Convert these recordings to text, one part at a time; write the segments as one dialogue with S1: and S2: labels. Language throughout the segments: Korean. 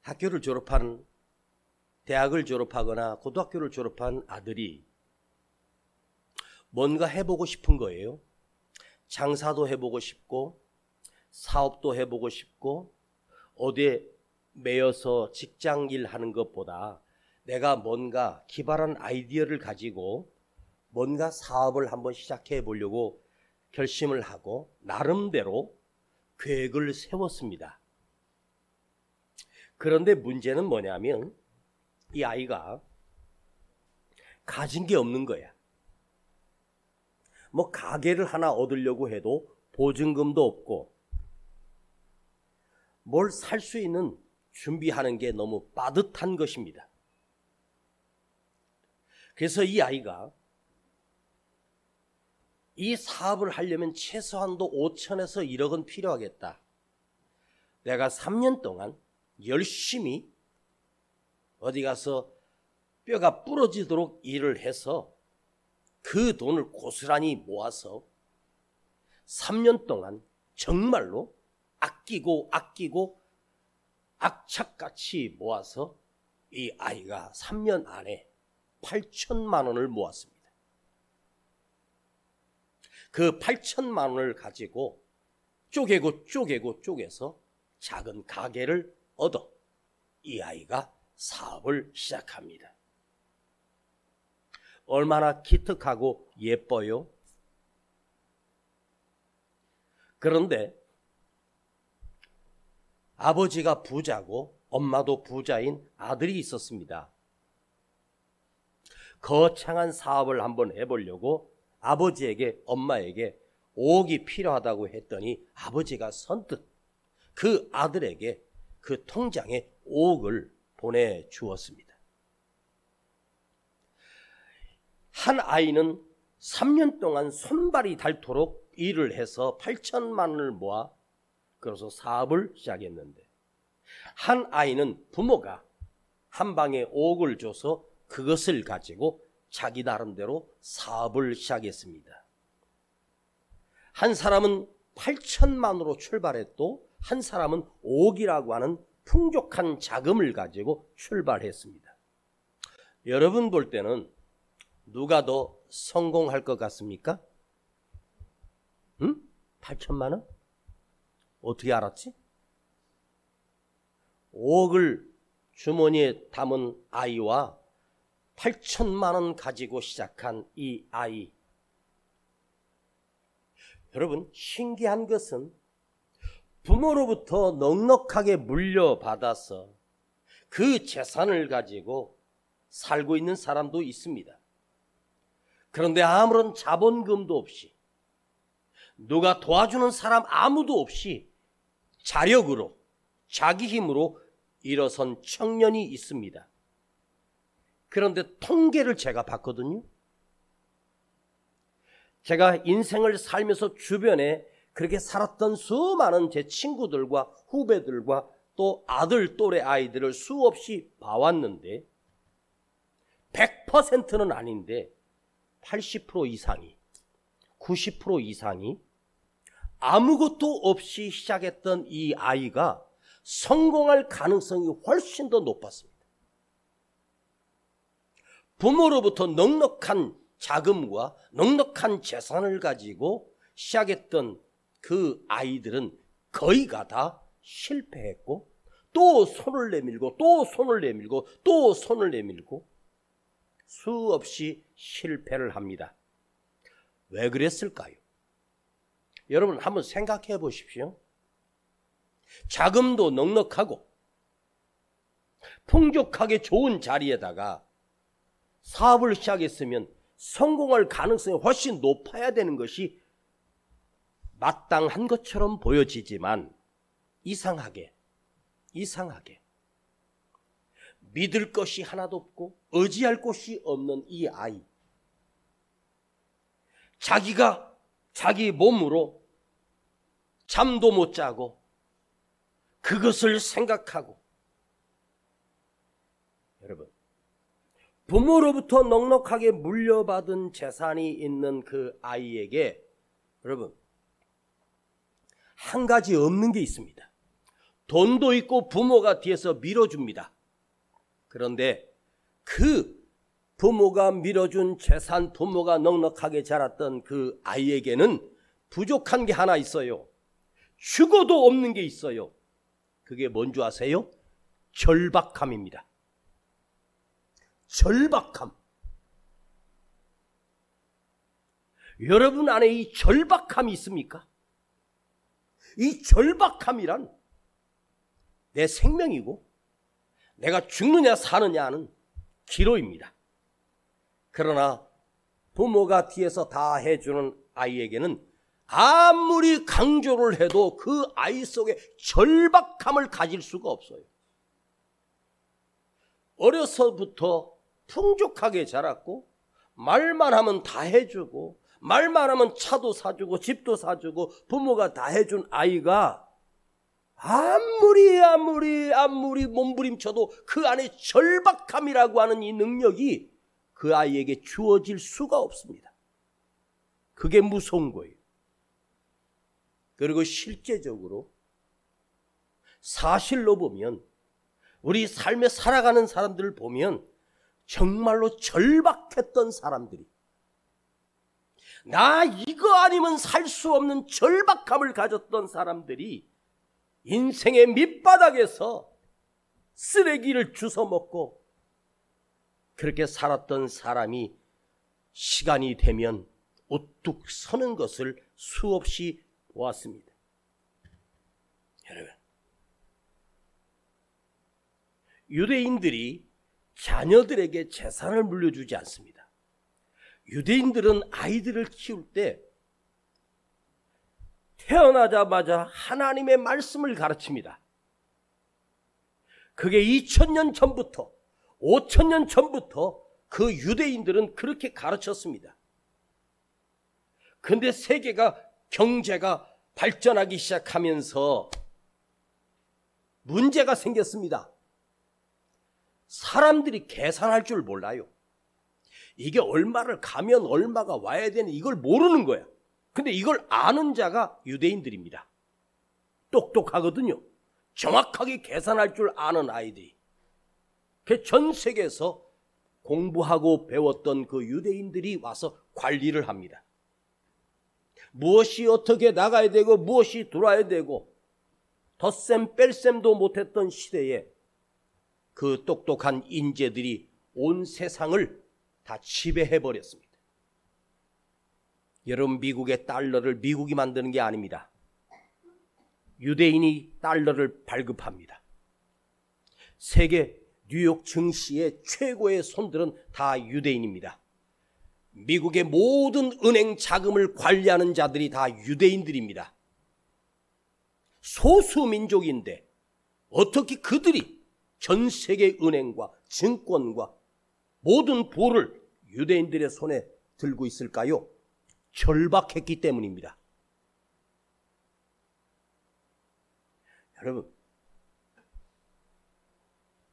S1: 학교를 졸업한, 대학을 졸업하거나 고등학교를 졸업한 아들이 뭔가 해보고 싶은 거예요. 장사도 해보고 싶고 사업도 해보고 싶고 어디에 매여서 직장일 하는 것보다 내가 뭔가 기발한 아이디어를 가지고 뭔가 사업을 한번 시작해 보려고 결심을 하고 나름대로 계획을 세웠습니다. 그런데 문제는 뭐냐면 이 아이가 가진 게 없는 거야. 뭐 가게를 하나 얻으려고 해도 보증금도 없고 뭘 살 수 있는 준비하는 게 너무 빠듯한 것입니다. 그래서 이 아이가 이 사업을 하려면 최소한도 5천에서 1억은 필요하겠다. 내가 3년 동안 열심히 어디 가서 뼈가 부러지도록 일을 해서 그 돈을 고스란히 모아서 3년 동안 정말로 아끼고 악착같이 모아서 이 아이가 3년 안에 8천만 원을 모았습니다. 그 8천만 원을 가지고 쪼개서 작은 가게를 얻어 이 아이가 사업을 시작합니다. 얼마나 기특하고 예뻐요. 그런데 아버지가 부자고 엄마도 부자인 아들이 있었습니다. 거창한 사업을 한번 해보려고 아버지에게 엄마에게 5억이 필요하다고 했더니 아버지가 선뜻 그 아들에게 그 통장에 5억을 보내주었습니다. 한 아이는 3년 동안 손발이 닳도록 일을 해서 8천만 원을 모아 그래서 사업을 시작했는데 한 아이는 부모가 한 방에 5억을 줘서 그것을 가지고 자기 나름대로 사업을 시작했습니다. 한 사람은 8천만으로 출발했고 한 사람은 5억이라고 하는 풍족한 자금을 가지고 출발했습니다. 여러분 볼 때는 누가 더 성공할 것 같습니까? 8천만 원? 어떻게 알았지? 5억을 주머니에 담은 아이와 8천만 원 가지고 시작한 이 아이. 여러분, 신기한 것은 부모로부터 넉넉하게 물려받아서 그 재산을 가지고 살고 있는 사람도 있습니다. 그런데 아무런 자본금도 없이 누가 도와주는 사람 아무도 없이 자력으로 자기 힘으로 일어선 청년이 있습니다. 그런데 통계를 제가 봤거든요. 제가 인생을 살면서 주변에 그렇게 살았던 수많은 제 친구들과 후배들과 또 아들 또래 아이들을 수없이 봐왔는데 100%는 아닌데 80% 이상이 90% 이상이 아무것도 없이 시작했던 이 아이가 성공할 가능성이 훨씬 더 높았습니다. 부모로부터 넉넉한 자금과 넉넉한 재산을 가지고 시작했던 그 아이들은 거의가 다 실패했고 또 손을 내밀고 또 손을 내밀고 또 손을 내밀고 수없이 실패를 합니다. 왜 그랬을까요? 여러분 한번 생각해 보십시오. 자금도 넉넉하고 풍족하게 좋은 자리에다가 사업을 시작했으면 성공할 가능성이 훨씬 높아야 되는 것이 마땅한 것처럼 보여지지만 이상하게 믿을 것이 하나도 없고 의지할 곳이 없는 이 아이, 자기가 자기 몸으로 잠도 못 자고 그것을 생각하고, 여러분 부모로부터 넉넉하게 물려받은 재산이 있는 그 아이에게 여러분 한 가지 없는 게 있습니다. 돈도 있고 부모가 뒤에서 밀어줍니다. 그런데 그 부모가 밀어준 재산, 부모가 넉넉하게 자랐던 그 아이에게는 부족한 게 하나 있어요. 죽어도 없는 게 있어요. 그게 뭔지 아세요? 절박함입니다. 절박함. 여러분 안에 이 절박함이 있습니까? 이 절박함이란 내 생명이고 내가 죽느냐 사느냐는 기로입니다. 그러나 부모가 뒤에서 다 해주는 아이에게는 아무리 강조를 해도 그 아이 속에 절박함을 가질 수가 없어요. 어려서부터 풍족하게 자랐고 말만 하면 다 해주고 말만 하면 차도 사주고 집도 사주고 부모가 다 해준 아이가 아무리 몸부림쳐도 그 안에 절박함이라고 하는 이 능력이 그 아이에게 주어질 수가 없습니다. 그게 무서운 거예요. 그리고 실제적으로 사실로 보면 우리 삶에 살아가는 사람들을 보면 정말로 절박했던 사람들이 나 이거 아니면 살 수 없는 절박함을 가졌던 사람들이 인생의 밑바닥에서 쓰레기를 주워 먹고 그렇게 살았던 사람이 시간이 되면 우뚝 서는 것을 수없이 보았습니다. 여러분, 유대인들이 자녀들에게 재산을 물려주지 않습니다. 유대인들은 아이들을 키울 때 태어나자마자 하나님의 말씀을 가르칩니다. 그게 2000년 전부터 5000년 전부터 그 유대인들은 그렇게 가르쳤습니다. 그런데 세계가 경제가 발전하기 시작하면서 문제가 생겼습니다. 사람들이 계산할 줄 몰라요. 이게 얼마를 가면 얼마가 와야 되는 이걸 모르는 거야. 근데 이걸 아는 자가 유대인들입니다. 똑똑하거든요. 정확하게 계산할 줄 아는 아이들이. 전 세계에서 공부하고 배웠던 그 유대인들이 와서 관리를 합니다. 무엇이 어떻게 나가야 되고 무엇이 들어와야 되고 덧셈 뺄셈도 못했던 시대에 그 똑똑한 인재들이 온 세상을 다 지배해버렸습니다. 여러분, 미국의 달러를 미국이 만드는 게 아닙니다. 유대인이 달러를 발급합니다. 세계 뉴욕 증시의 최고의 손들은 다 유대인입니다. 미국의 모든 은행 자금을 관리하는 자들이 다 유대인들입니다. 소수민족인데 어떻게 그들이 전 세계 은행과 증권과 모든 부를 유대인들의 손에 들고 있을까요? 절박했기 때문입니다. 여러분,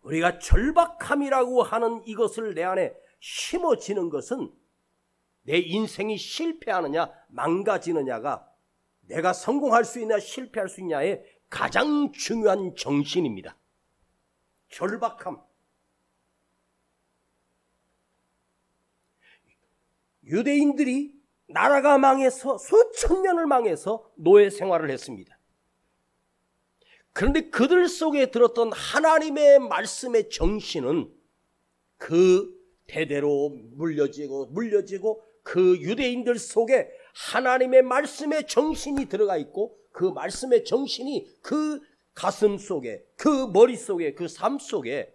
S1: 우리가 절박함이라고 하는 이것을 내 안에 심어지는 것은 내 인생이 실패하느냐 망가지느냐가 내가 성공할 수 있냐 실패할 수 있냐의 가장 중요한 정신입니다. 절박함. 유대인들이 나라가 망해서 수천 년을 망해서 노예 생활을 했습니다. 그런데 그들 속에 들었던 하나님의 말씀의 정신은 그 대대로 물려지고 그 유대인들 속에 하나님의 말씀의 정신이 들어가 있고 그 말씀의 정신이 그 가슴 속에 그 머릿속에 그 삶 속에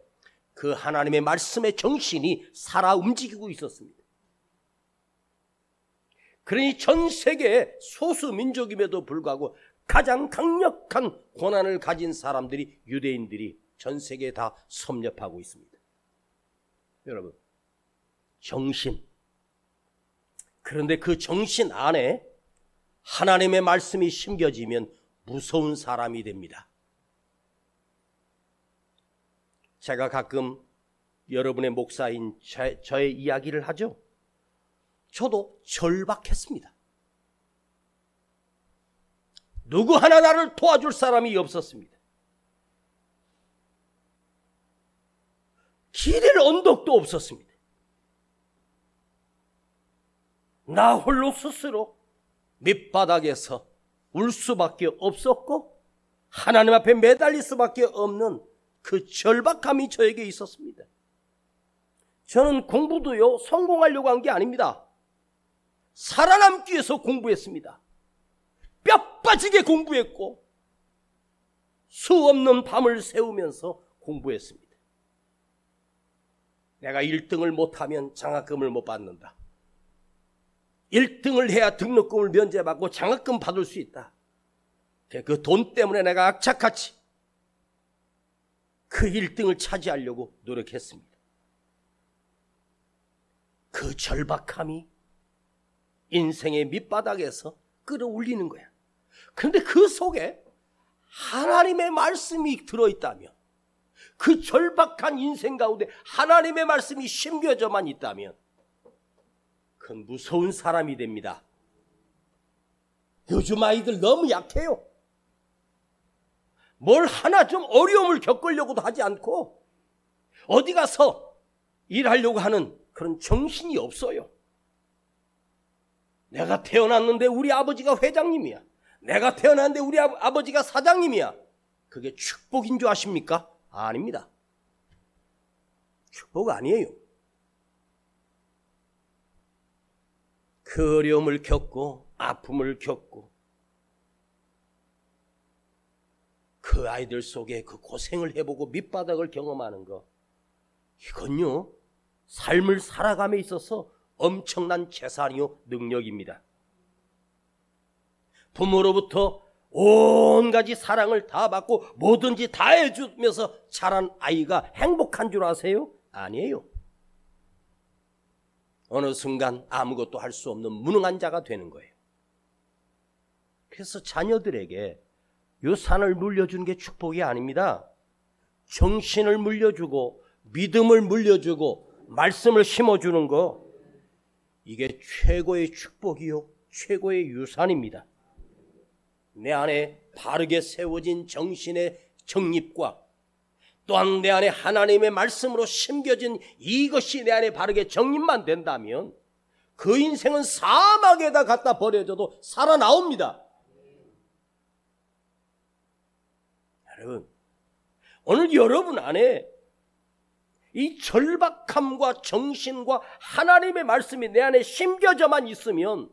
S1: 그 하나님의 말씀의 정신이 살아 움직이고 있었습니다. 그러니 전 세계의 소수 민족임에도 불구하고 가장 강력한 권한을 가진 사람들이 유대인들이 전 세계에 다 섭렵하고 있습니다. 여러분, 정신. 그런데 그 정신 안에 하나님의 말씀이 심겨지면 무서운 사람이 됩니다. 제가 가끔 여러분의 목사인 저의 이야기를 하죠. 저도 절박했습니다. 누구 하나 나를 도와줄 사람이 없었습니다. 기댈 언덕도 없었습니다. 나 홀로 스스로 밑바닥에서 울 수밖에 없었고 하나님 앞에 매달릴 수밖에 없는 그 절박함이 저에게 있었습니다. 저는 공부도요, 성공하려고 한 게 아닙니다. 살아남기 위해서 공부했습니다. 뼈 빠지게 공부했고 수 없는 밤을 새우면서 공부했습니다. 내가 1등을 못하면 장학금을 못 받는다. 1등을 해야 등록금을 면제받고 장학금 받을 수 있다. 그 돈 때문에 내가 악착같이 그 1등을 차지하려고 노력했습니다. 그 절박함이 인생의 밑바닥에서 끌어올리는 거야. 그런데 그 속에 하나님의 말씀이 들어있다면, 그 절박한 인생 가운데 하나님의 말씀이 심겨져만 있다면 그건 무서운 사람이 됩니다. 요즘 아이들 너무 약해요. 뭘 하나 좀 어려움을 겪으려고도 하지 않고 어디 가서 일하려고 하는 그런 정신이 없어요. 내가 태어났는데 우리 아버지가 회장님이야. 내가 태어났는데 우리 아버지가 사장님이야. 그게 축복인 줄 아십니까? 아닙니다. 축복 아니에요. 그 어려움을 겪고 아픔을 겪고 그 아이들 속에 그 고생을 해보고 밑바닥을 경험하는 거, 이건요 삶을 살아감에 있어서 엄청난 재산이요 능력입니다. 부모로부터 온가지 사랑을 다 받고 뭐든지 다 해주면서 자란 아이가 행복한 줄 아세요? 아니에요. 어느 순간 아무것도 할 수 없는 무능한 자가 되는 거예요. 그래서 자녀들에게 유산을 물려주는 게 축복이 아닙니다. 정신을 물려주고 믿음을 물려주고 말씀을 심어주는 거, 이게 최고의 축복이요 최고의 유산입니다. 내 안에 바르게 세워진 정신의 정립과 또한 내 안에 하나님의 말씀으로 심겨진 이것이 내 안에 바르게 정립만 된다면 그 인생은 사막에다 갖다 버려져도 살아나옵니다. 여러분, 오늘 여러분 안에 이 절박함과 정신과 하나님의 말씀이 내 안에 심겨져만 있으면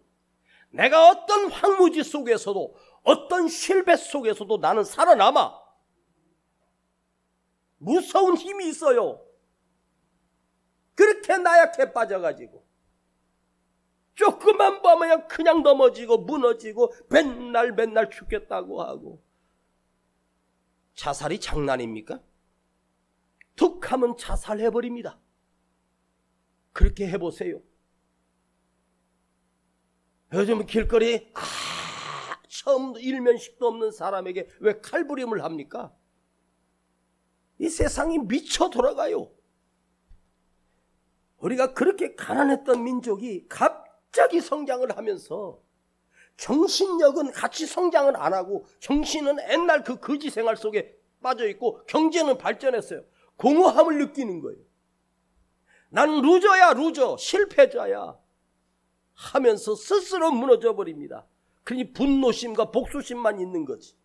S1: 내가 어떤 황무지 속에서도 어떤 실패 속에서도 나는 살아남아. 무서운 힘이 있어요. 그렇게 나약해 빠져가지고 조금만 보면 그냥 넘어지고 무너지고 맨날 죽겠다고 하고. 자살이 장난입니까? 툭 하면 자살해버립니다. 그렇게 해보세요. 요즘 길거리 처음 일면식도 없는 사람에게 왜 칼부림을 합니까? 이 세상이 미쳐 돌아가요. 우리가 그렇게 가난했던 민족이 갑자기 성장을 하면서 정신력은 같이 성장을 안 하고 정신은 옛날 그 거지 생활 속에 빠져있고 경제는 발전했어요. 공허함을 느끼는 거예요. 난 루저, 실패자야 하면서 스스로 무너져 버립니다. 그러니 분노심과 복수심만 있는 거지.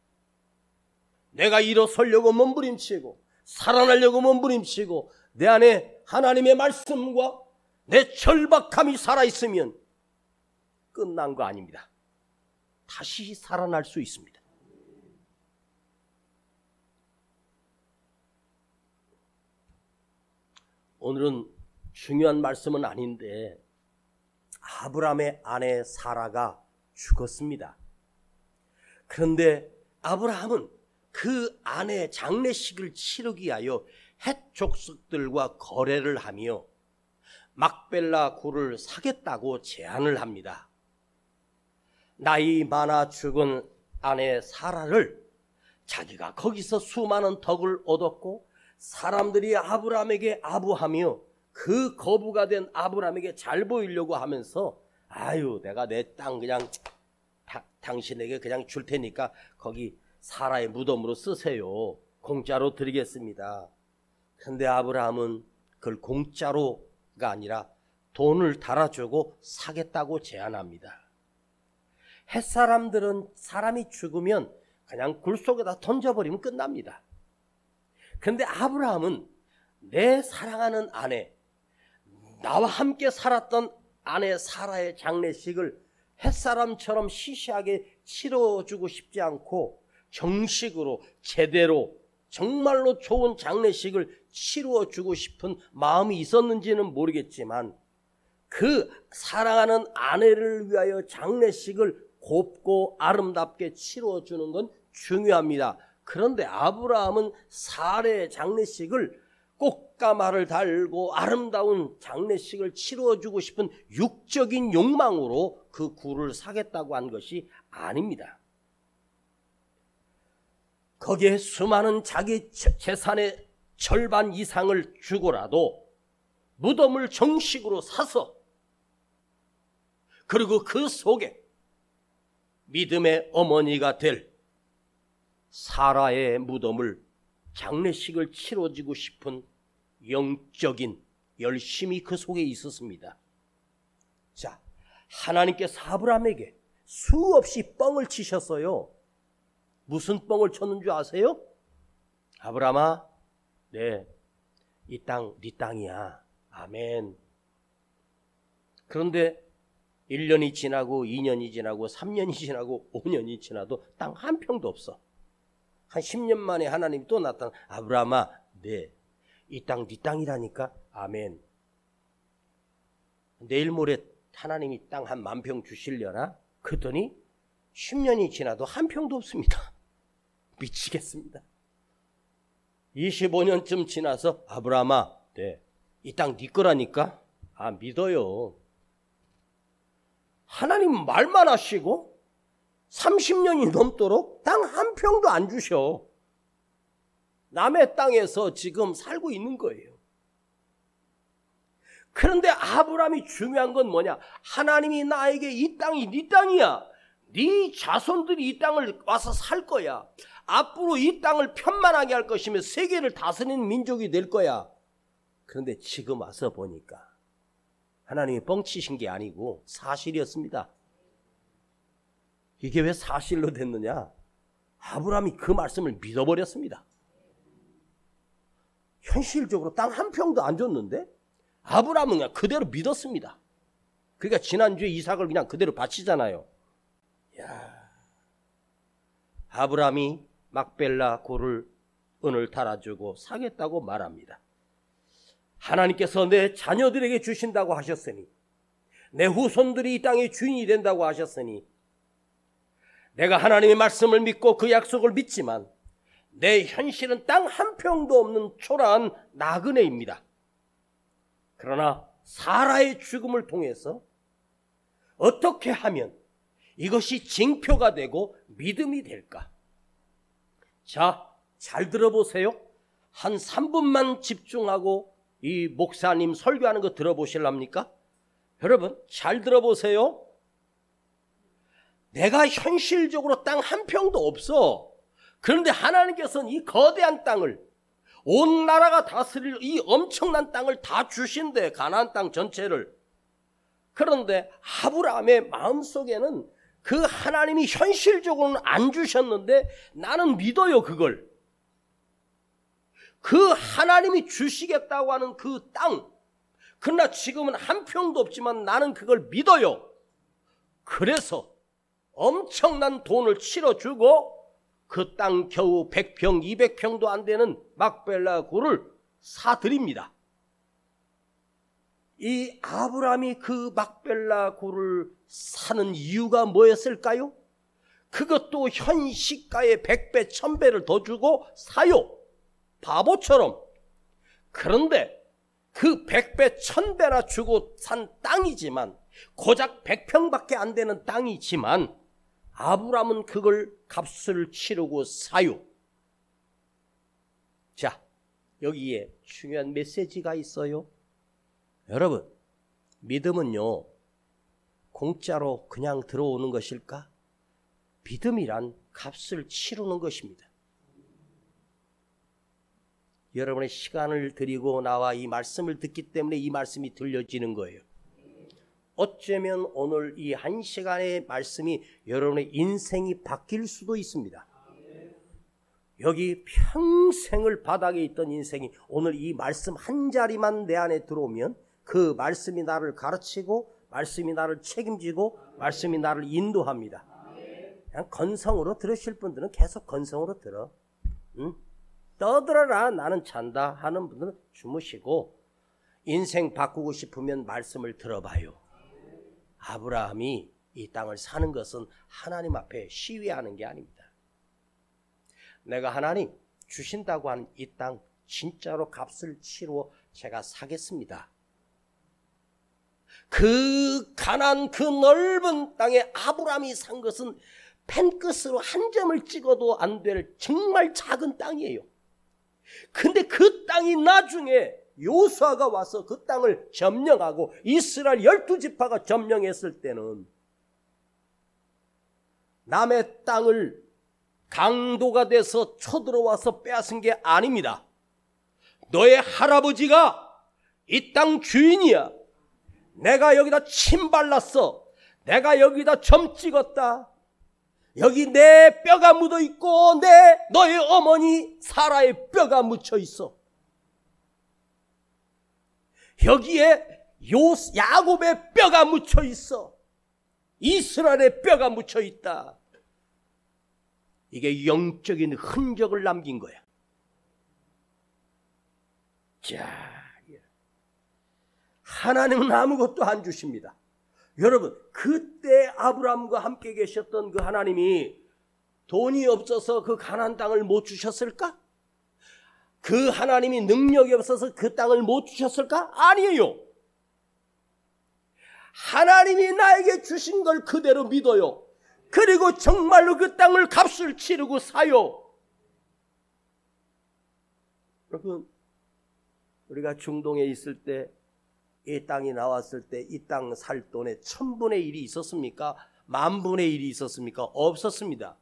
S1: 내가 일어서려고 몸부림치고 살아나려고 몸부림치고 내 안에 하나님의 말씀과 내 절박함이 살아있으면 끝난 거 아닙니다. 다시 살아날 수 있습니다. 오늘은 중요한 말씀은 아닌데 아브라함의 아내 사라가 죽었습니다. 그런데 아브라함은 그 아내 장례식을 치르기 위하여 헷 족속들과 거래를 하며 막벨라 굴을 사겠다고 제안을 합니다. 나이 많아 죽은 아내 사라를 자기가 거기서 수많은 덕을 얻었고 사람들이 아브라함에게 아부하며 그 거부가 된 아브라함에게 잘 보이려고 하면서 아유 내가 내 땅 그냥 당신에게 그냥 줄 테니까 거기 사라의 무덤으로 쓰세요. 공짜로 드리겠습니다. 근데 아브라함은 그걸 공짜로가 아니라 돈을 달아주고 사겠다고 제안합니다. 햇사람들은 사람이 죽으면 그냥 굴 속에다 던져버리면 끝납니다. 그런데 아브라함은 내 사랑하는 아내, 나와 함께 살았던 아내 사라의 장례식을 햇사람처럼 시시하게 치러주고 싶지 않고 정식으로 제대로 정말로 좋은 장례식을 치루어주고 싶은 마음이 있었는지는 모르겠지만 그 사랑하는 아내를 위하여 장례식을 곱고 아름답게 치루어주는 건 중요합니다. 그런데 아브라함은 사라의 장례식을 꽃가마를 달고 아름다운 장례식을 치루어주고 싶은 육적인 욕망으로 그 굴을 사겠다고 한 것이 아닙니다. 거기에 수많은 자기 재산의 절반 이상을 주고라도 무덤을 정식으로 사서 그리고 그 속에 믿음의 어머니가 될 사라의 무덤을 장례식을 치러주고 싶은 영적인 열심이 그 속에 있었습니다. 자, 하나님께서 아브라함에게 수없이 뻥을 치셨어요. 무슨 뻥을 쳤는 줄 아세요? 아브라함아, 네, 이 땅 네 땅이야. 아멘. 그런데 1년이 지나고 2년이 지나고 3년이 지나고 5년이 지나도 땅 한 평도 없어. 한 10년 만에 하나님이 또 나타나. 아브라함아, 네, 이 땅 네 땅이라니까. 아멘. 내일 모레 하나님이 땅 한 10,000평 주시려나? 그랬더니 10년이 지나도 한 평도 없습니다. 미치겠습니다. 25년쯤 지나서 아브라함아, 네, 이 땅 네 거라니까. 아, 믿어요. 하나님 말만 하시고 30년이 넘도록 땅 한 평도 안 주셔. 남의 땅에서 지금 살고 있는 거예요. 그런데 아브라함이 중요한 건 뭐냐? 하나님이 나에게 이 땅이 네 땅이야. 네 자손들이 이 땅을 와서 살 거야. 앞으로 이 땅을 편만하게 할 것이며 세계를 다스리는 민족이 될 거야. 그런데 지금 와서 보니까 하나님이 뻥치신 게 아니고 사실이었습니다. 이게 왜 사실로 됐느냐? 아브라함이 그 말씀을 믿어버렸습니다. 현실적으로 땅 한 평도 안 줬는데 아브라함은 그냥 그대로 믿었습니다. 그러니까 지난주에 이삭을 그냥 그대로 바치잖아요. 야, 아브라함이 막벨라 굴을 은을 달아주고 사겠다고 말합니다. 하나님께서 내 자녀들에게 주신다고 하셨으니, 내 후손들이 이 땅의 주인이 된다고 하셨으니, 내가 하나님의 말씀을 믿고 그 약속을 믿지만 내 현실은 땅 한 평도 없는 초라한 나그네입니다. 그러나 사라의 죽음을 통해서 어떻게 하면 이것이 징표가 되고 믿음이 될까? 자, 잘 들어보세요. 한 3분만 집중하고 이 목사님 설교하는 거 들어보실랍니까? 여러분, 잘 들어보세요. 내가 현실적으로 땅 한 평도 없어. 그런데 하나님께서는 이 거대한 땅을, 온 나라가 다스릴 이 엄청난 땅을 다 주신대, 가나안 땅 전체를. 그런데 아브라함의 마음속에는 그 하나님이 현실적으로는 안 주셨는데 나는 믿어요, 그걸. 그 하나님이 주시겠다고 하는 그 땅, 그러나 지금은 한 평도 없지만 나는 그걸 믿어요. 그래서 엄청난 돈을 치러주고 그 땅 겨우 100평, 200평도 안 되는 막벨라 굴을 사드립니다. 이 아브라함이 그 막벨라 굴을 사는 이유가 뭐였을까요? 그것도 현 시가의 100배, 1000배를 더 주고 사요. 바보처럼. 그런데 그 100배, 1000배나 주고 산 땅이지만, 고작 100평밖에 안 되는 땅이지만 아브라함은 그걸 값을 치르고 사요. 자, 여기에 중요한 메시지가 있어요. 여러분, 믿음은요, 공짜로 그냥 들어오는 것일까? 믿음이란 값을 치르는 것입니다. 여러분의 시간을 드리고 나와 이 말씀을 듣기 때문에 이 말씀이 들려지는 거예요. 어쩌면 오늘 이 한 시간의 말씀이 여러분의 인생이 바뀔 수도 있습니다. 여기 평생을 바닥에 있던 인생이 오늘 이 말씀 한 자리만 내 안에 들어오면 그 말씀이 나를 가르치고 말씀이 나를 책임지고 말씀이 나를 인도합니다. 그냥 건성으로 들으실 분들은 계속 건성으로 들어. 응? 떠들어라 나는 잔다 하는 분들은 주무시고, 인생 바꾸고 싶으면 말씀을 들어봐요. 아브라함이 이 땅을 사는 것은 하나님 앞에 시위하는 게 아닙니다. 내가 하나님 주신다고 하는 이 땅 진짜로 값을 치르어 제가 사겠습니다. 그 가난 그 넓은 땅에 아브라함이 산 것은 펜끝으로 한 점을 찍어도 안 될 정말 작은 땅이에요. 근데 그 땅이 나중에 요수아가 와서 그 땅을 점령하고 이스라엘 12지파가 점령했을 때는 남의 땅을 강도가 돼서 쳐들어와서 빼앗은 게 아닙니다. 너의 할아버지가 이 땅 주인이야. 내가 여기다 침 발랐어. 내가 여기다 점 찍었다. 여기 내 뼈가 묻어 있고 너의 어머니 사라의 뼈가 묻혀 있어. 여기에 야곱의 뼈가 묻혀 있어. 이스라엘의 뼈가 묻혀 있다. 이게 영적인 흔적을 남긴 거야. 자, 하나님은 아무것도 안 주십니다. 여러분, 그때 아브라함과 함께 계셨던 그 하나님이 돈이 없어서 그 가나안 땅을 못 주셨을까? 그 하나님이 능력이 없어서 그 땅을 못 주셨을까? 아니에요. 하나님이 나에게 주신 걸 그대로 믿어요. 그리고 정말로 그 땅을 값을 치르고 사요. 여러분, 우리가 중동에 있을 때 이 땅이 나왔을 때 이 땅 살 돈에 1000분의 1이 있었습니까? 10,000분의 1이 있었습니까? 없었습니다.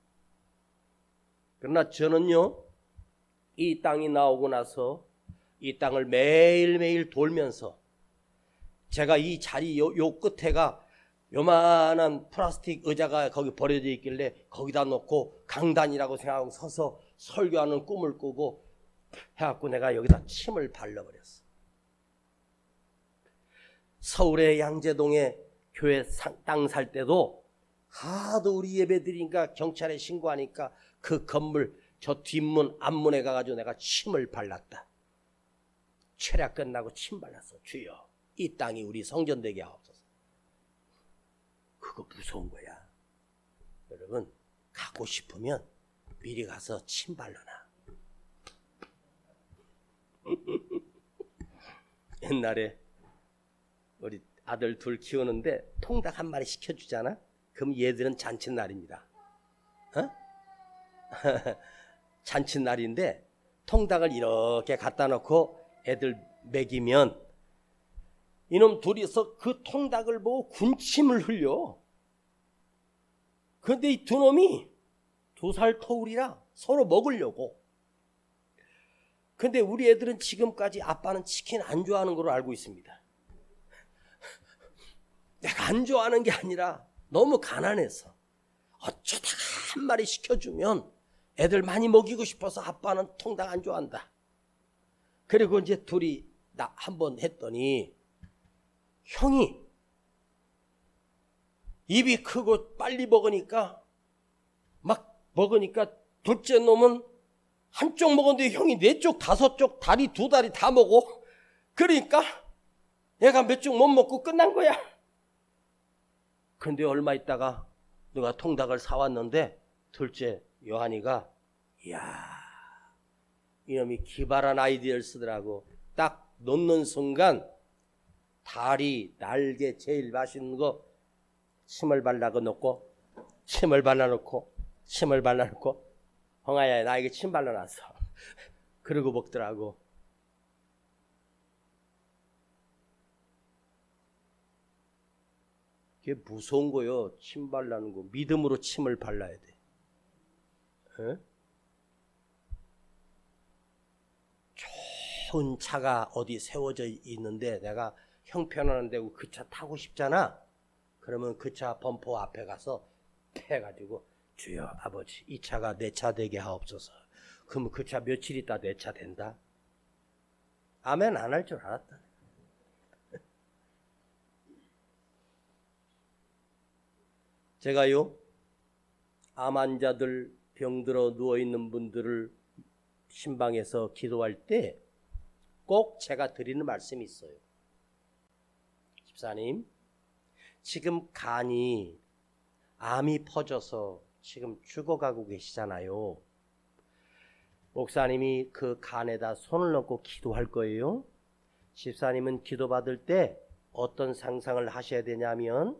S1: 그러나 저는요, 이 땅이 나오고 나서 이 땅을 매일매일 돌면서 제가 이 자리 요 끝에가 요만한 플라스틱 의자가 거기 버려져 있길래 거기다 놓고 강단이라고 생각하고 서서 설교하는 꿈을 꾸고 해갖고 내가 여기다 침을 발라버렸어. 서울의 양재동에 교회 땅 살 때도 하도 우리 예배 드리니까 경찰에 신고하니까 그 건물 저 뒷문 앞문에 가가지고 내가 침을 발랐다. 철야 끝나고 침 발랐어. 주여, 이 땅이 우리 성전 되게 하옵소서. 그거 무서운 거야. 여러분, 가고 싶으면 미리 가서 침 발라놔. 옛날에 우리 아들 둘 키우는데 통닭 한 마리 시켜주잖아? 그럼 얘들은 잔칫날입니다. 어? 잔칫날인데 통닭을 이렇게 갖다 놓고 애들 먹이면 이놈 둘이서 그 통닭을 보고 군침을 흘려. 그런데 이 두 놈이 2살 터울이라 서로 먹으려고. 근데 우리 애들은 지금까지 아빠는 치킨 안 좋아하는 걸로 알고 있습니다. 내가 안 좋아하는 게 아니라 너무 가난해서 어쩌다가 한 마리 시켜주면 애들 많이 먹이고 싶어서 아빠는 통닭 안 좋아한다. 그리고 이제 둘이 나 한번 했더니 형이 입이 크고 빨리 먹으니까 막 먹으니까 둘째 놈은 한쪽 먹었는데 형이 4쪽 5쪽 다리 2다리 다 먹어. 그러니까 얘가 몇 쪽 못 먹고 끝난 거야. 근데 얼마 있다가 누가 통닭을 사왔는데 둘째 요한이가 이야, 이놈이 기발한 아이디어를 쓰더라고. 딱 놓는 순간 다리, 날개 제일 맛있는 거 침을 발라고 놓고 침을 발라놓고 침을 발라놓고 홍아야 나에게 침 발라놨어. 그러고 먹더라고. 그게 무서운 거요. 침 발라는 거. 믿음으로 침을 발라야 돼. 에? 좋은 차가 어디 세워져 있는데 내가 형편하는 데고 그 차 타고 싶잖아. 그러면 그 차 범퍼 앞에 가서 패가지고 주여 아버지 이 차가 내 차 되게 하옵소서. 그러면 그 차 며칠 있다 내 차 된다? 아멘 안 할 줄 알았다. 제가요 암 환자들 병들어 누워있는 분들을 신방에서 기도할 때 꼭 제가 드리는 말씀이 있어요. 집사님 지금 간이 암이 퍼져서 지금 죽어가고 계시잖아요. 목사님이 그 간에다 손을 넣고 기도할 거예요. 집사님은 기도받을 때 어떤 상상을 하셔야 되냐면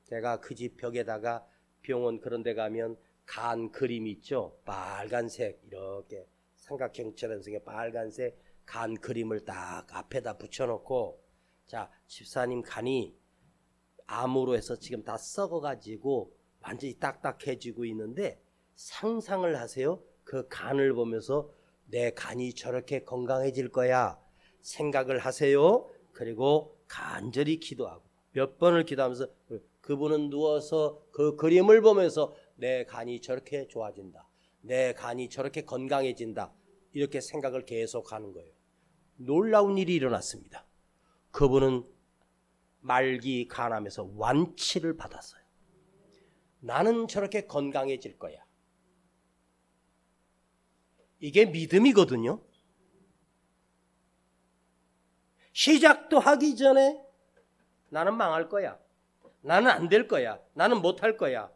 S1: 제가 그 집 벽에다가 병원 그런 데 가면 간 그림이 있죠. 빨간색 이렇게 삼각형처럼 생긴 빨간색 간 그림을 딱 앞에다 붙여놓고 자 집사님 간이 암으로 해서 지금 다 썩어가지고 완전히 딱딱해지고 있는데 상상을 하세요. 그 간을 보면서 내 간이 저렇게 건강해질 거야 생각을 하세요. 그리고 간절히 기도하고 몇 번을 기도하면서 그분은 누워서 그 그림을 보면서 내 간이 저렇게 좋아진다. 내 간이 저렇게 건강해진다. 이렇게 생각을 계속하는 거예요. 놀라운 일이 일어났습니다. 그분은 말기 간암에서 완치를 받았어요. 나는 저렇게 건강해질 거야. 이게 믿음이거든요. 시작도 하기 전에 나는 망할 거야. 나는 안 될 거야. 나는 못할 거야.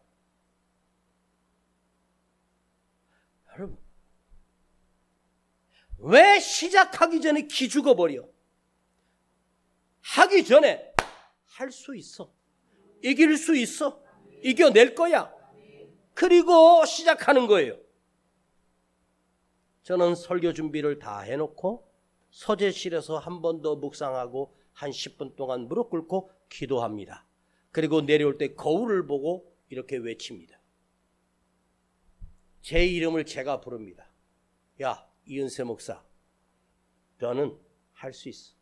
S1: 여러분, 왜 시작하기 전에 기죽어버려? 하기 전에 할 수 있어. 이길 수 있어. 이겨낼 거야. 그리고 시작하는 거예요. 저는 설교 준비를 다 해놓고 서재실에서 한 번 더 묵상하고 한 10분 동안 무릎 꿇고 기도합니다. 그리고 내려올 때 거울을 보고 이렇게 외칩니다. 제 이름을 제가 부릅니다. 야, 이은세 목사, 너는 할 수 있어.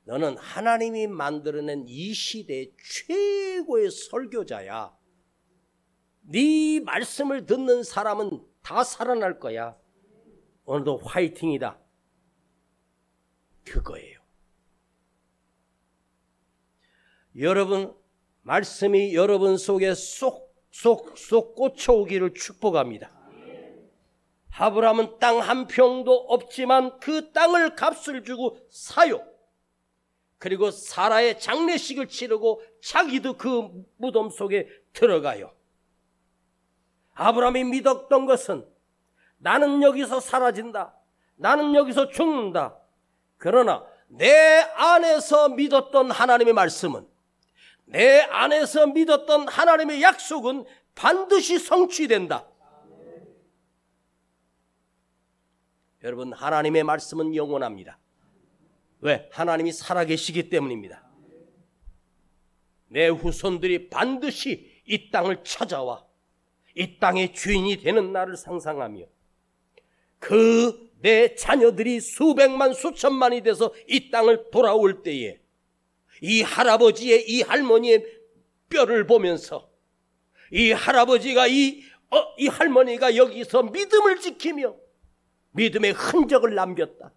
S1: 너는 하나님이 만들어낸 이 시대의 최고의 설교자야. 네 말씀을 듣는 사람은 다 살아날 거야. 오늘도 화이팅이다. 그거예요. 여러분, 말씀이 여러분 속에 쏙쏙쏙 꽂혀오기를 축복합니다. 아브라함은 땅 한 평도 없지만 그 땅을 값을 주고 사요. 그리고 사라의 장례식을 치르고 자기도 그 무덤 속에 들어가요. 아브라함이 믿었던 것은 나는 여기서 사라진다. 나는 여기서 죽는다. 그러나 내 안에서 믿었던 하나님의 말씀은, 내 안에서 믿었던 하나님의 약속은 반드시 성취된다. 여러분, 하나님의 말씀은 영원합니다. 왜? 하나님이 살아계시기 때문입니다. 내 후손들이 반드시 이 땅을 찾아와 이 땅의 주인이 되는 날을 상상하며 그 내 자녀들이 수백만 수천만이 돼서 이 땅을 돌아올 때에 이 할아버지의 이 할머니의 뼈를 보면서 이 할아버지가 이 할머니가 여기서 믿음을 지키며 믿음의 흔적을 남겼다.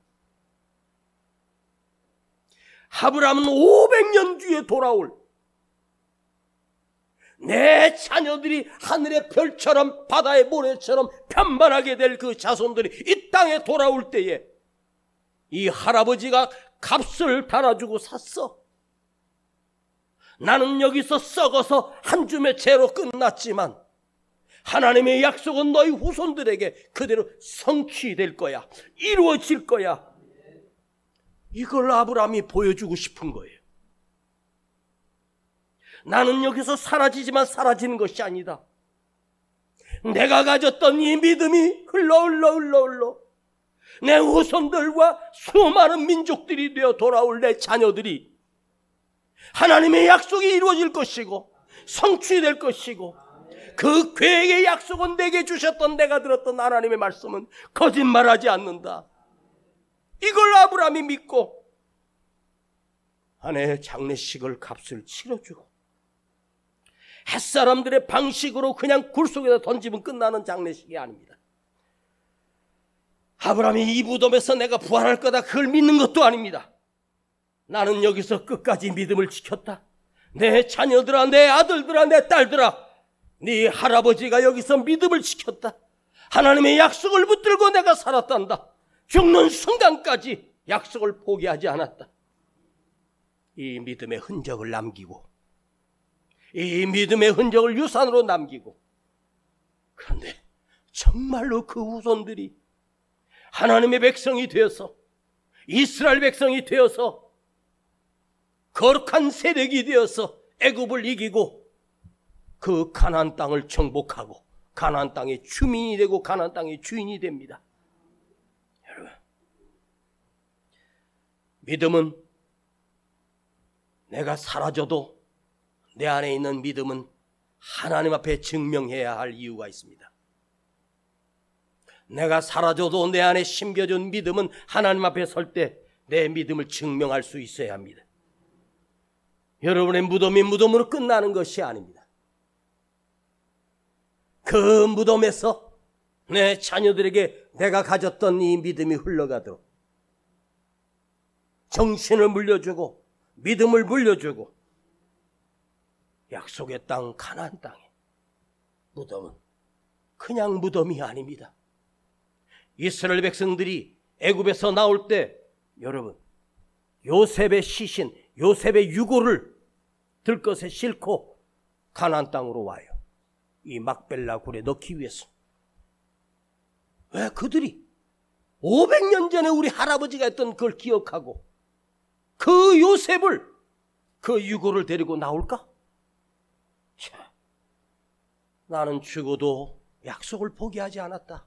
S1: 아브라함은 500년 뒤에 돌아올 내 자녀들이 하늘의 별처럼 바다의 모래처럼 편만하게 될 그 자손들이 이 땅에 돌아올 때에 이 할아버지가 값을 달아주고 샀어. 나는 여기서 썩어서 한 줌의 채로 끝났지만 하나님의 약속은 너희 후손들에게 그대로 성취될 거야. 이루어질 거야. 이걸 아브라함이 보여주고 싶은 거예요. 나는 여기서 사라지지만 사라지는 것이 아니다. 내가 가졌던 이 믿음이 흘러 내 후손들과 수많은 민족들이 되어 돌아올 내 자녀들이 하나님의 약속이 이루어질 것이고 성취될 것이고 그 계획의 약속은 내게 주셨던 내가 들었던 하나님의 말씀은 거짓말하지 않는다. 이걸 아브라함이 믿고 아내의 장례식을 값을 치러주고, 햇사람들의 방식으로 그냥 굴 속에다 던지면 끝나는 장례식이 아닙니다. 아브라함이 이 무덤에서 내가 부활할 거다 그걸 믿는 것도 아닙니다. 나는 여기서 끝까지 믿음을 지켰다. 내 자녀들아, 내 아들들아, 내 딸들아, 네 할아버지가 여기서 믿음을 지켰다. 하나님의 약속을 붙들고 내가 살았단다. 죽는 순간까지 약속을 포기하지 않았다. 이 믿음의 흔적을 남기고, 이 믿음의 흔적을 유산으로 남기고, 그런데 정말로 그 후손들이 하나님의 백성이 되어서, 이스라엘 백성이 되어서, 거룩한 세력이 되어서 애굽을 이기고 그 가나안 땅을 정복하고 가나안 땅의 주민이 되고 가나안 땅의 주인이 됩니다. 여러분, 믿음은 내가 사라져도 내 안에 있는 믿음은 하나님 앞에 증명해야 할 이유가 있습니다. 내가 사라져도 내 안에 심겨진 믿음은 하나님 앞에 설 때 내 믿음을 증명할 수 있어야 합니다. 여러분의 무덤이 무덤으로 끝나는 것이 아닙니다. 그 무덤에서 내 자녀들에게 내가 가졌던 이 믿음이 흘러가도록 정신을 물려주고 믿음을 물려주고, 약속의 땅 가나안 땅에 무덤은 그냥 무덤이 아닙니다. 이스라엘 백성들이 애굽에서 나올 때 여러분, 요셉의 시신, 요셉의 유고를 들것에 싣고 가나안 땅으로 와요. 이 막벨라 굴에 넣기 위해서. 왜 그들이 500년 전에 우리 할아버지가 했던 그걸 기억하고 그 요셉을, 그 유고를 데리고 나올까? 자, 나는 죽어도 약속을 포기하지 않았다.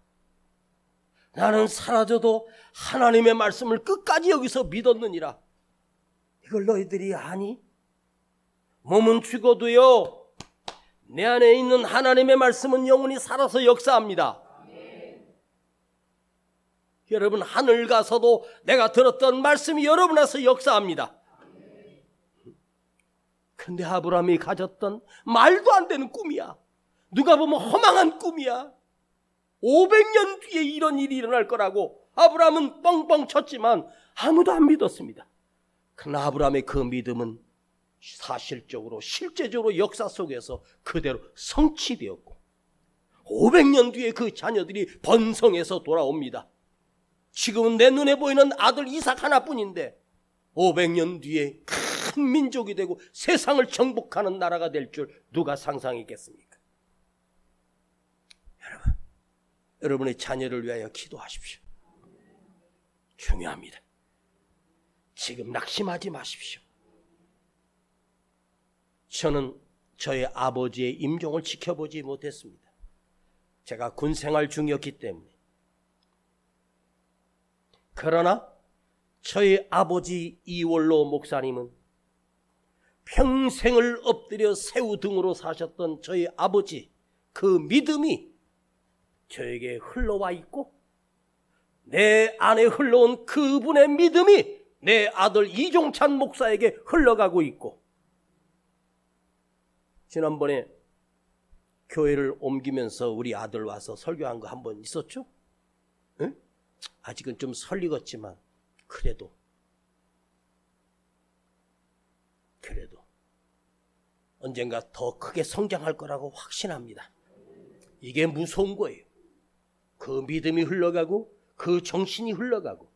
S1: 나는 사라져도 하나님의 말씀을 끝까지 여기서 믿었느니라. 이걸 너희들이 아니? 몸은 죽어도요, 내 안에 있는 하나님의 말씀은 영원히 살아서 역사합니다. 여러분, 하늘 가서도 내가 들었던 말씀이 여러분 안에서 역사합니다. 근데 아브라함이 가졌던 말도 안 되는 꿈이야. 누가 보면 허망한 꿈이야. 500년 뒤에 이런 일이 일어날 거라고 아브라함은 뻥뻥 쳤지만 아무도 안 믿었습니다. 그러나 아브라함의 그 믿음은 사실적으로, 실제적으로 역사 속에서 그대로 성취되었고 500년 뒤에 그 자녀들이 번성해서 돌아옵니다. 지금은 내 눈에 보이는 아들 이삭 하나뿐인데 500년 뒤에 큰 민족이 되고 세상을 정복하는 나라가 될 줄 누가 상상했겠습니까? 여러분의 자녀를 위하여 기도하십시오. 중요합니다. 지금 낙심하지 마십시오. 저는 저의 아버지의 임종을 지켜보지 못했습니다. 제가 군생활 중이었기 때문에. 그러나 저희 아버지 이월로 목사님은 평생을 엎드려 새우 등으로 사셨던 저희 아버지 그 믿음이 저에게 흘러와 있고, 내 안에 흘러온 그분의 믿음이 내 아들 이종찬 목사에게 흘러가고 있고, 지난번에 교회를 옮기면서 우리 아들 와서 설교한 거 한 번 있었죠? 응? 아직은 좀 설익었지만 그래도 언젠가 더 크게 성장할 거라고 확신합니다. 이게 무서운 거예요. 그 믿음이 흘러가고 그 정신이 흘러가고.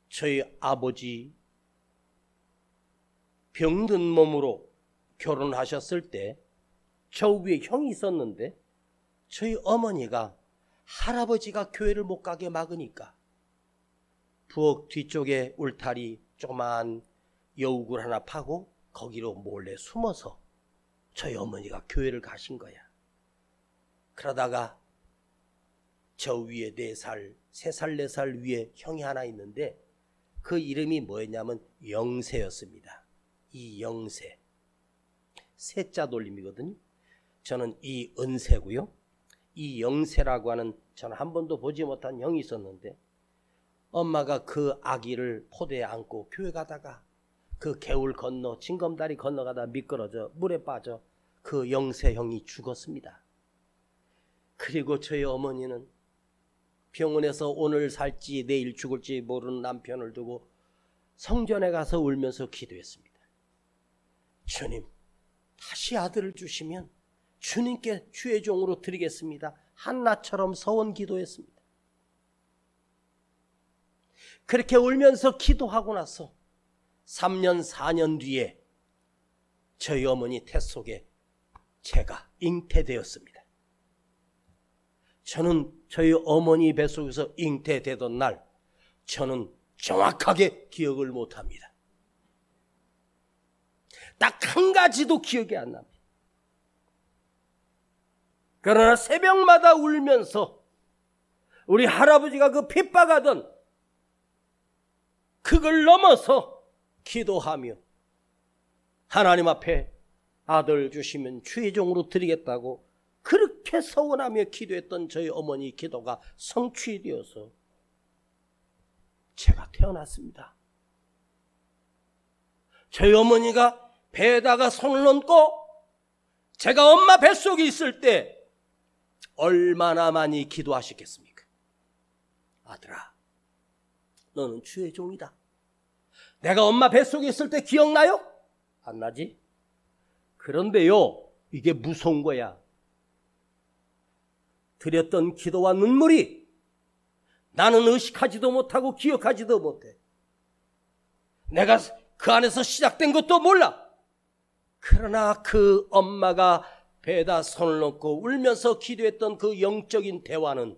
S1: 저희 아버지 병든 몸으로 결혼하셨을 때 저 위에 형이 있었는데 저희 어머니가 할아버지가 교회를 못 가게 막으니까 부엌 뒤쪽에 울타리 조그만 여우굴 하나 파고 거기로 몰래 숨어서 저희 어머니가 교회를 가신 거야. 그러다가 저 위에 4살, 3살, 4살 위에 형이 하나 있는데 그 이름이 뭐였냐면 영세였습니다. 이 영세. 세자 돌림이거든요. 저는 이 은세고요. 이 영세라고 하는 저는 한 번도 보지 못한 형이 있었는데 엄마가 그 아기를 포대에 안고 교회 가다가 그 개울 건너 징검다리 건너가다 미끄러져 물에 빠져 그 영세 형이 죽었습니다. 그리고 저희 어머니는 병원에서 오늘 살지 내일 죽을지 모르는 남편을 두고 성전에 가서 울면서 기도했습니다. 주님, 다시 아들을 주시면 주님께 주의 종으로 드리겠습니다. 한나처럼 서원 기도했습니다. 그렇게 울면서 기도하고 나서 3년 4년 뒤에 저희 어머니 태 속에 제가 잉태되었습니다. 저는 저희 어머니 뱃속에서 잉태되던 날 저는 정확하게 기억을 못합니다. 딱 한 가지도 기억이 안 납니다. 그러나 새벽마다 울면서 우리 할아버지가 그 핍박하던 그걸 넘어서 기도하며 하나님 앞에 아들 주시면 주의 종으로 드리겠다고 그렇게 서원하며 기도했던 저희 어머니 기도가 성취되어서 제가 태어났습니다. 저희 어머니가 배에다가 손을 얹고 제가 엄마 뱃속에 있을 때 얼마나 많이 기도하셨겠습니까? 아들아, 너는 주의 종이다. 내가 엄마 뱃속에 있을 때 기억나요? 안 나지? 그런데요, 이게 무서운 거야. 드렸던 기도와 눈물이 나는 의식하지도 못하고 기억하지도 못해. 내가 그 안에서 시작된 것도 몰라. 그러나 그 엄마가 배에다 손을 넣고 울면서 기도했던 그 영적인 대화는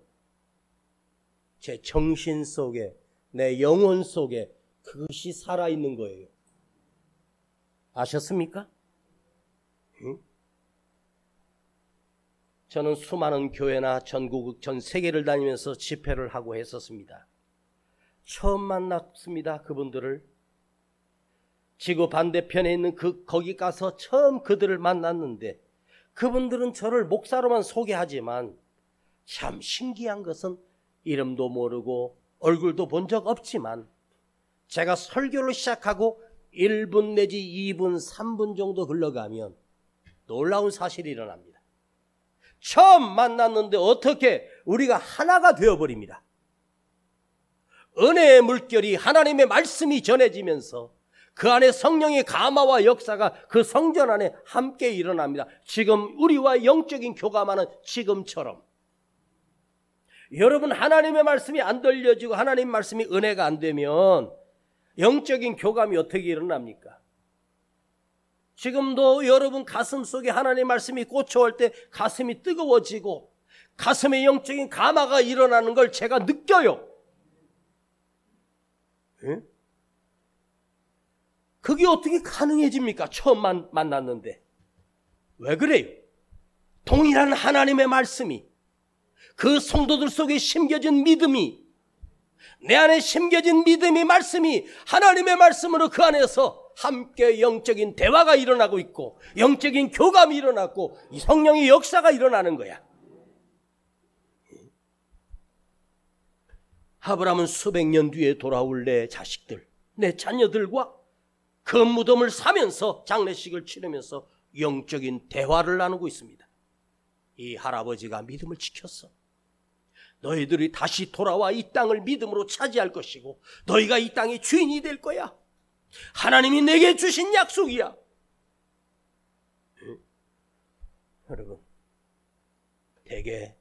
S1: 제 정신 속에, 내 영혼 속에 그것이 살아있는 거예요. 아셨습니까? 응? 저는 수많은 교회나 전국, 전 세계를 다니면서 집회를 하고 했었습니다. 처음 만났습니다. 그분들을. 지구 반대편에 있는 거기 가서 처음 그들을 만났는데 그분들은 저를 목사로만 소개하지만 참 신기한 것은 이름도 모르고 얼굴도 본 적 없지만 제가 설교를 시작하고 1분 내지 2분, 3분 정도 흘러가면 놀라운 사실이 일어납니다. 처음 만났는데 어떻게 우리가 하나가 되어버립니다. 은혜의 물결이 하나님의 말씀이 전해지면서 그 안에 성령의 감화와 역사가 그 성전 안에 함께 일어납니다. 지금 우리와 영적인 교감하는 지금처럼. 여러분, 하나님의 말씀이 안 들려지고 하나님 말씀이 은혜가 안 되면 영적인 교감이 어떻게 일어납니까? 지금도 여러분 가슴 속에 하나님의 말씀이 꽂혀올 때 가슴이 뜨거워지고 가슴에 영적인 감화가 일어나는 걸 제가 느껴요. 예? 그게 어떻게 가능해집니까? 처음 만났는데. 왜 그래요? 동일한 하나님의 말씀이 그 성도들 속에 심겨진 믿음이 내 안에 심겨진 믿음이 말씀이 하나님의 말씀으로 그 안에서 함께 영적인 대화가 일어나고 있고 영적인 교감이 일어나고 이 성령의 역사가 일어나는 거야. 아브라함은 수백 년 뒤에 돌아올 내 자식들, 내 자녀들과 그 무덤을 사면서 장례식을 치르면서 영적인 대화를 나누고 있습니다. 이 할아버지가 믿음을 지켰어. 너희들이 다시 돌아와 이 땅을 믿음으로 차지할 것이고 너희가 이 땅의 주인이 될 거야. 하나님이 내게 주신 약속이야. 여러분, 대개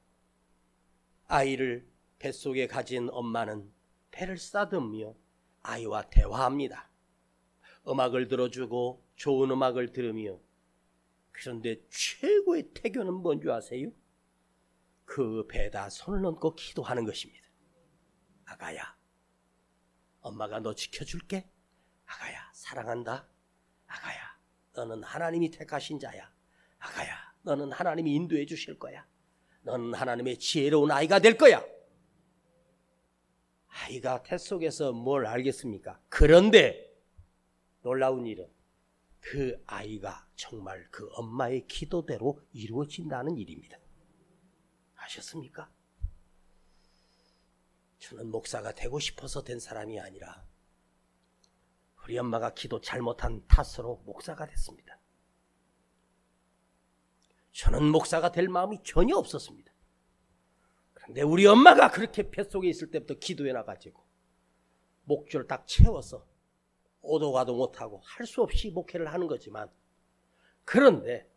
S1: 아이를 뱃속에 가진 엄마는 배를 싸듬으며 아이와 대화합니다. 음악을 들어주고 좋은 음악을 들으며. 그런데 최고의 태교는 뭔지 아세요? 그 배에다 손을 얹고 기도하는 것입니다. 아가야, 엄마가 너 지켜줄게. 아가야, 사랑한다. 아가야, 너는 하나님이 택하신 자야. 아가야, 너는 하나님이 인도해 주실 거야. 너는 하나님의 지혜로운 아이가 될 거야. 아이가 태 속에서 뭘 알겠습니까? 그런데 놀라운 일은 그 아이가 정말 그 엄마의 기도대로 이루어진다는 일입니다. 아셨습니까? 저는 목사가 되고 싶어서 된 사람이 아니라 우리 엄마가 기도 잘못한 탓으로 목사가 됐습니다. 저는 목사가 될 마음이 전혀 없었습니다. 그런데 우리 엄마가 그렇게 뱃속에 있을 때부터 기도해 나가지고 목줄 딱 채워서 오도 가도 못하고 할 수 없이 목회를 하는 거지만, 그런데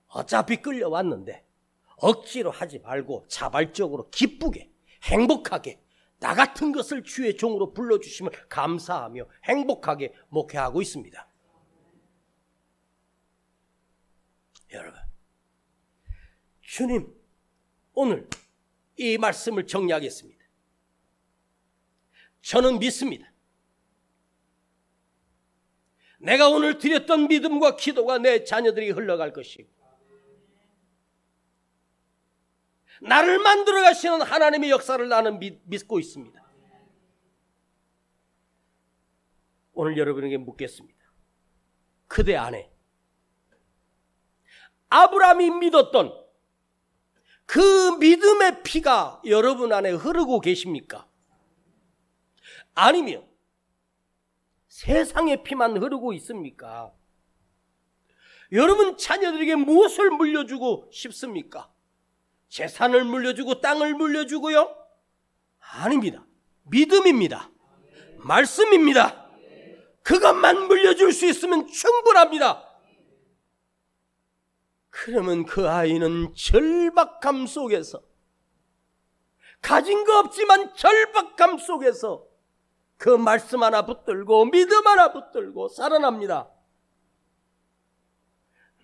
S1: 어차피 끌려왔는데 억지로 하지 말고 자발적으로 기쁘게 행복하게 나 같은 것을 주의 종으로 불러주심을 감사하며 행복하게 목회하고 있습니다. 여러분, 주님 오늘 이 말씀을 정리하겠습니다. 저는 믿습니다. 내가 오늘 드렸던 믿음과 기도가 내 자녀들이 흘러갈 것이고, 나를 만들어 가시는 하나님의 역사를 나는 믿고 있습니다. 오늘 여러분에게 묻겠습니다. 그대 안에 아브라함이 믿었던 그 믿음의 피가 여러분 안에 흐르고 계십니까? 아니면 세상의 피만 흐르고 있습니까? 여러분 자녀들에게 무엇을 물려주고 싶습니까? 재산을 물려주고 땅을 물려주고요? 아닙니다. 믿음입니다. 말씀입니다. 그것만 물려줄 수 있으면 충분합니다. 그러면 그 아이는 절박함 속에서, 가진 거 없지만 절박함 속에서 그 말씀 하나 붙들고 믿음 하나 붙들고 살아납니다.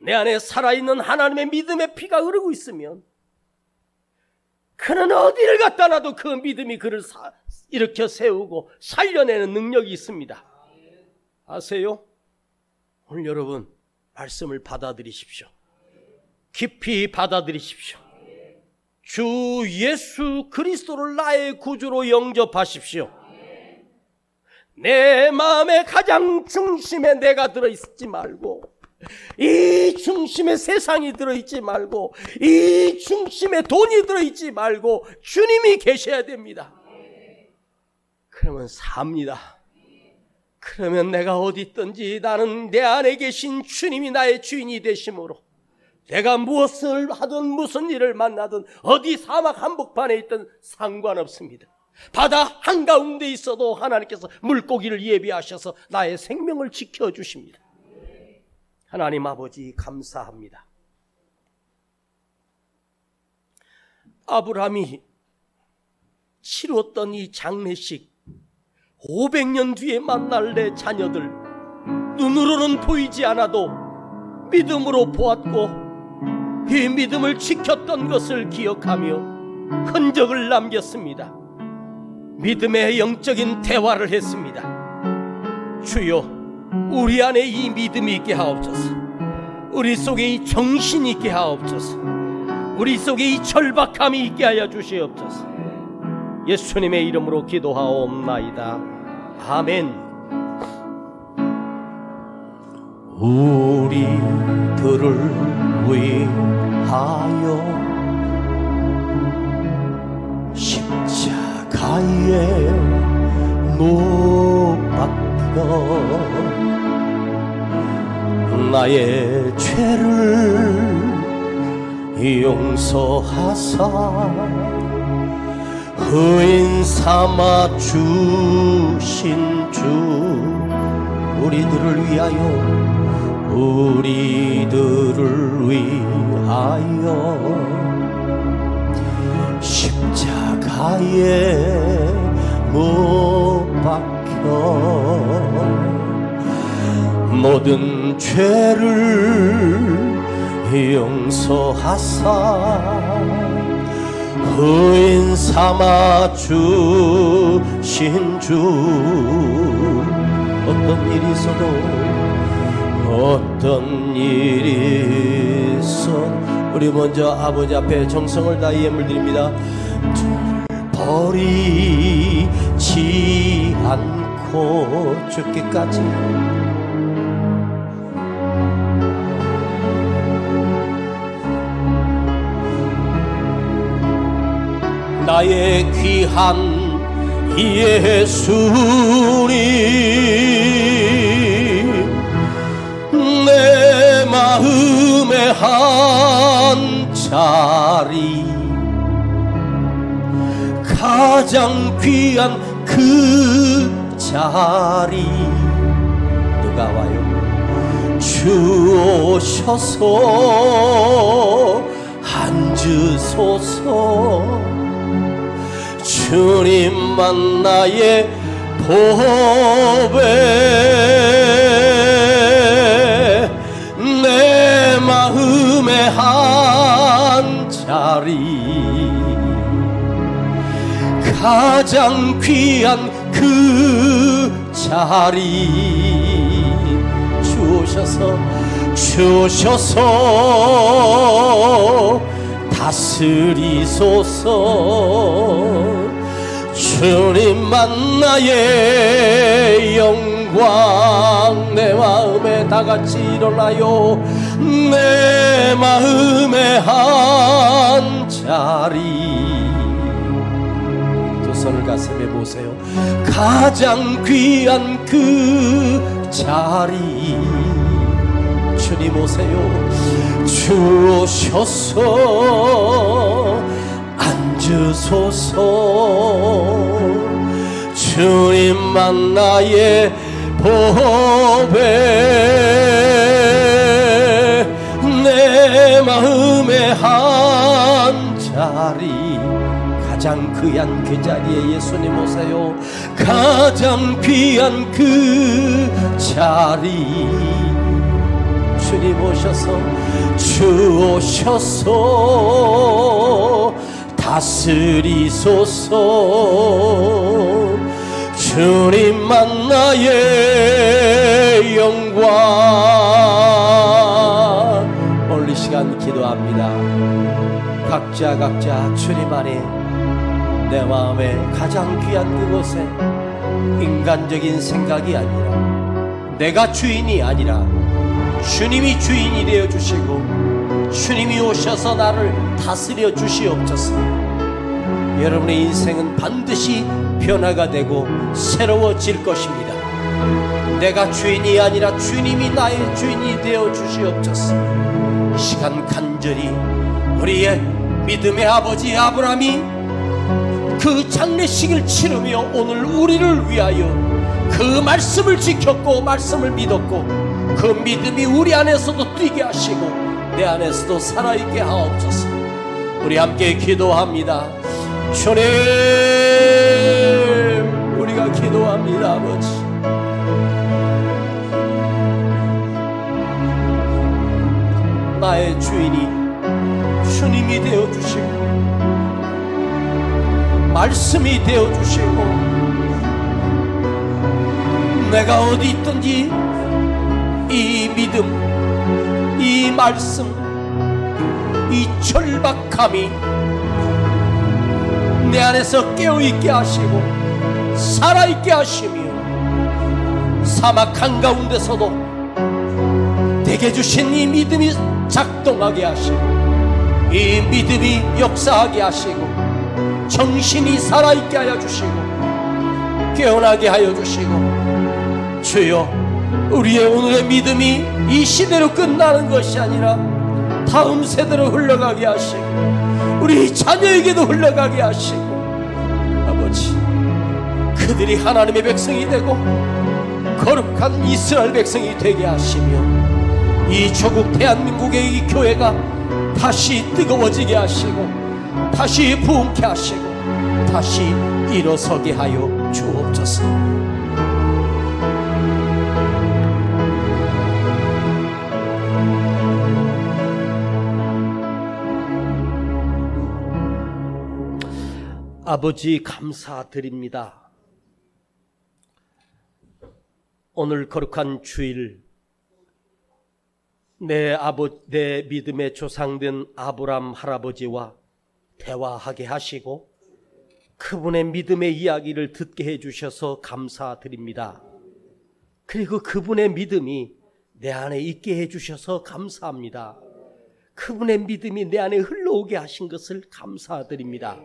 S1: 내 안에 살아있는 하나님의 믿음의 피가 흐르고 있으면 그는 어디를 갖다 놔도 그 믿음이 그를 일으켜 세우고 살려내는 능력이 있습니다. 아세요? 오늘 여러분 말씀을 받아들이십시오. 깊이 받아들이십시오. 주 예수 그리스도를 나의 구주로 영접하십시오. 내 마음의 가장 중심에 내가 들어있지 말고, 이 중심에 세상이 들어있지 말고, 이 중심에 돈이 들어있지 말고 주님이 계셔야 됩니다. 그러면 삽니다. 그러면 내가 어디 있든지 나는 내 안에 계신 주님이 나의 주인이 되심으로, 내가 무엇을 하든 무슨 일을 만나든 어디 사막 한복판에 있든 상관없습니다. 바다 한가운데 있어도 하나님께서 물고기를 예비하셔서 나의 생명을 지켜주십니다. 하나님 아버지 감사합니다. 아브라함이 치루었던 이 장례식, 500년 뒤에 만날 내 자녀들, 눈으로는 보이지 않아도 믿음으로 보았고 이 믿음을 지켰던 것을 기억하며 흔적을 남겼습니다. 믿음의 영적인 대화를 했습니다. 주여, 우리 안에 이 믿음이 있게 하옵소서. 우리 속에 이 정신이 있게 하옵소서. 우리 속에 이 절박함이 있게 하여 주시옵소서. 예수님의 이름으로 기도하옵나이다. 아멘.
S2: 우리들을 위하여 십자가에 못 박혀 나의 죄를 용서하사 의인 삼아 주신 주, 우리들을 위하여 십자가에 못 박혀 모든 죄를 용서하사 의인 삼아 주신 주, 어떤 일이 있어도 어떤 일이 있어 우리 먼저 아버지 앞에 정성을 다해 예물 드립니다. 버리지 않고 죽기까지 나의 귀한 예수님 내 마음의 한 자리 가장 귀한 그 자리 누가 와요? 주 오셔서 앉으소서 주님만 나의 보배 내 마음의 한 자리 가장 귀한 그 자리 주셔서 다스리소서 주님만 나의 영광 내 마음에 다같이 일어나요 내 마음의 한 자리 두 손을 가슴에 보세요 가장 귀한 그 자리 주님 오세요 주 오셔서 앉으소서 주님만 나의 보배 내 마음의 한 자리 가장 귀한 그 자리에 예수님 오세요 가장 귀한 그 자리 주님 오셔서 주 오셔서 다스리소서 주님만 나의 영광 오늘 이 시간 기도합니다 각자 주님 안에 내 마음에 가장 귀한 그곳에 인간적인 생각이 아니라 내가 주인이 아니라 주님이 주인이 되어 주시고 주님이 오셔서 나를 다스려 주시옵소서 여러분의 인생은 반드시 변화가 되고 새로워질 것입니다 내가 주인이 아니라 주님이 나의 주인이 되어 주시옵소서 이 시간 간절히 우리의 믿음의 아버지 아브라함이 그 장례식을 치르며 오늘 우리를 위하여 그 말씀을 지켰고 말씀을 믿었고 그 믿음이 우리 안에서도 뛰게 하시고 내 안에서도 살아있게 하옵소서 우리 함께 기도합니다 주님 우리가 기도합니다 아버지 나의 주인이 주님이 되어주시고 말씀이 되어주시고 내가 어디 있든지 이 믿음 이 말씀 이 절박함이 내 안에서 깨어있게 하시고 살아있게 하시며 사막 한가운데서도 내게 주신 이 믿음이 작동하게 하시고 이 믿음이 역사하게 하시고 정신이 살아있게 하여 주시고 깨어나게 하여 주시고 주여 우리의 오늘의 믿음이 이 시대로 끝나는 것이 아니라 다음 세대로 흘러가게 하시고 우리 자녀에게도 흘러가게 하시고 아버지 그들이 하나님의 백성이 되고 거룩한 이스라엘 백성이 되게 하시며 이 조국 대한민국의 이 교회가 다시 뜨거워지게 하시고 다시 부흥케 하시고 다시 일어서게 하여 주옵소서.
S1: 아버지 감사드립니다. 오늘 거룩한 주일 내 믿음의 조상된 아브람 할아버지와 대화하게 하시고 그분의 믿음의 이야기를 듣게 해주셔서 감사드립니다. 그리고 그분의 믿음이 내 안에 있게 해주셔서 감사합니다. 그분의 믿음이 내 안에 흘러오게 하신 것을 감사드립니다.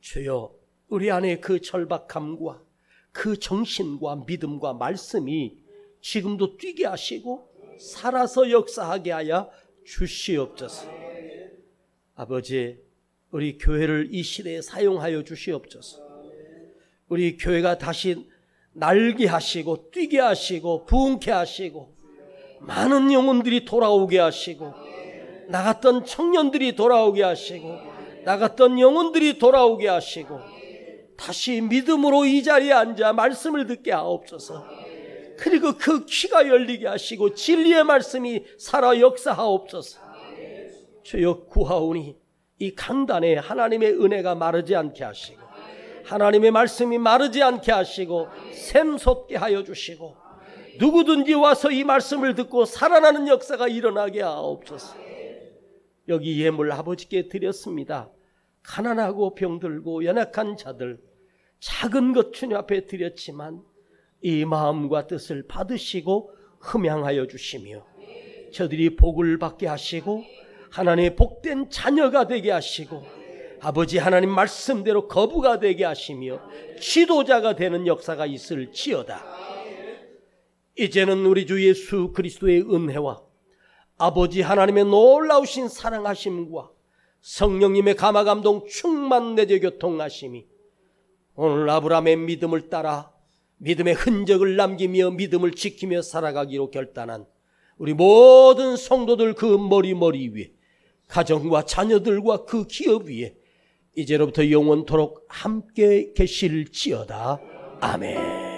S1: 주여 우리 안에 그 절박함과 그 정신과 믿음과 말씀이 지금도 뛰게 하시고 살아서 역사하게 하여 주시옵소서. 아버지, 우리 교회를 이 시대에 사용하여 주시옵소서. 우리 교회가 다시 날게 하시고 뛰게 하시고 부흥케 하시고 많은 영혼들이 돌아오게 하시고 나갔던 청년들이 돌아오게 하시고 나갔던 영혼들이 돌아오게 하시고 다시 믿음으로 이 자리에 앉아 말씀을 듣게 하옵소서. 그리고 그 귀가 열리게 하시고 진리의 말씀이 살아 역사하옵소서. 주여 구하오니 이 강단에 하나님의 은혜가 마르지 않게 하시고 하나님의 말씀이 마르지 않게 하시고 샘솟게 하여 주시고 누구든지 와서 이 말씀을 듣고 살아나는 역사가 일어나게 하옵소서. 여기 예물 아버지께 드렸습니다. 가난하고 병들고 연약한 자들 작은 것 주님 앞에 드렸지만 이 마음과 뜻을 받으시고 흠양하여 주시며 저들이 복을 받게 하시고 하나님의 복된 자녀가 되게 하시고 아버지 하나님 말씀대로 거부가 되게 하시며 지도자가 되는 역사가 있을지어다. 이제는 우리 주 예수 그리스도의 은혜와 아버지 하나님의 놀라우신 사랑하심과 성령님의 감화감동 충만 내재 교통하심이 오늘 아브라함의 믿음을 따라 믿음의 흔적을 남기며 믿음을 지키며 살아가기로 결단한 우리 모든 성도들 그 머리 위에 가정과 자녀들과 그 기업 위에 이제로부터 영원토록 함께 계실지어다. 아멘.